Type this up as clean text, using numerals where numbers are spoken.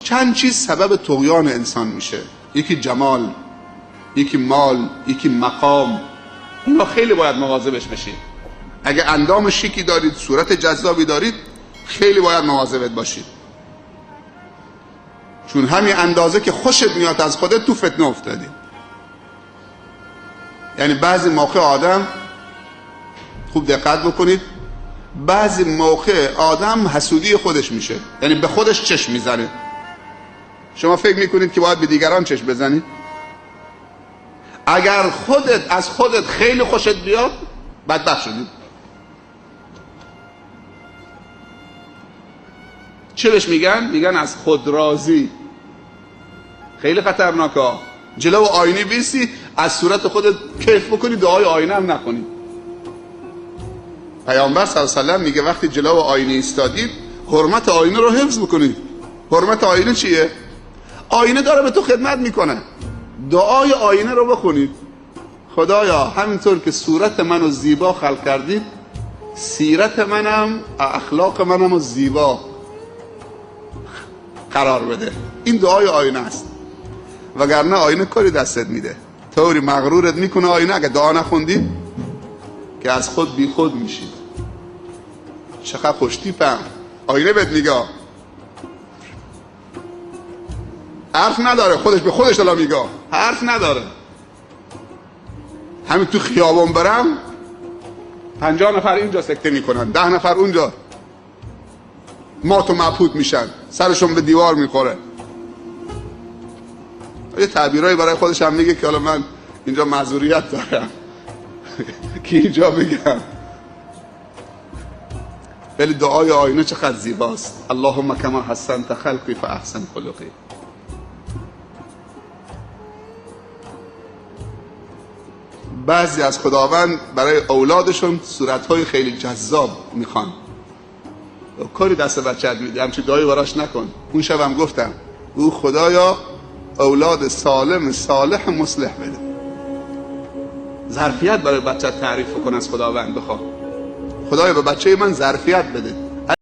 چند چیز سبب طغیان انسان میشه. یکی جمال، یکی مال، یکی مقام. اینا خیلی باید مواظبش بشید. اگه اندام شیکی دارید، صورت جذابی دارید، خیلی باید مواظبت باشید، چون همین اندازه که خوشت میاد از خودت تو فتنه افتادی. یعنی بعضی موقع آدم، خوب دقت بکنید، بعضی موقع آدم حسودی خودش میشه، یعنی به خودش چشم میزنه. شما فکر میکنید که باید به دیگران چشم بزنید؟ اگر خودت از خودت خیلی خوشت بیاد، بدبخت شدید. چه بهش میگن؟ میگن از خود راضی. خیلی خطرناکه. جلو آینه بیستی، از صورت خودت کیف بکنی، دعای آینه هم نکنی. پیامبر صلی الله علیه و سلم میگه وقتی جلو آینه ایستادید، حرمت آینه رو حفظ بکنید. حرمت آینه چیه؟ آینه داره به تو خدمت میکنه. دعای آینه رو بخونید. خدایا همینطور که صورت منو زیبا خلق کردید، سیرت منم، اخلاق منم رو زیبا قرار بده. این دعای آینه است. وگرنه آینه کاری دستت میده، طوری مغرورت میکنه آینه. اگه دعا نخوندید که از خود بی خود میشید. چقدر خوشتیپم. آینه بهت میگه، حرف نداره، خودش به خودش دلا میگه، حرف نداره. همین تو خیابون برم 50 نفر اینجا سکته میکنن، 10 نفر اونجا مات و مبهوت میشن، سرشون به دیوار میخوره. یه تعبیرایی برای خودش هم میگه که حالا من اینجا معذوریت دارم که اینجا بگم. ولی دعای آینه چقدر زیباست. اللهم کما حسنت خلقی فاحسن خلقی. بعضی از خداوند برای اولادشون صورتهای خیلی جذاب میخوان. کاری دست بچه‌ت میده، همچین دعایی براش نکن. اون شبم گفتم او خدایا اولاد سالم صالح مصلح بده. ظرفیت برای بچه‌ت تعریف کن، از خداوند بخواه خدایا به بچه من ظرفیت بده.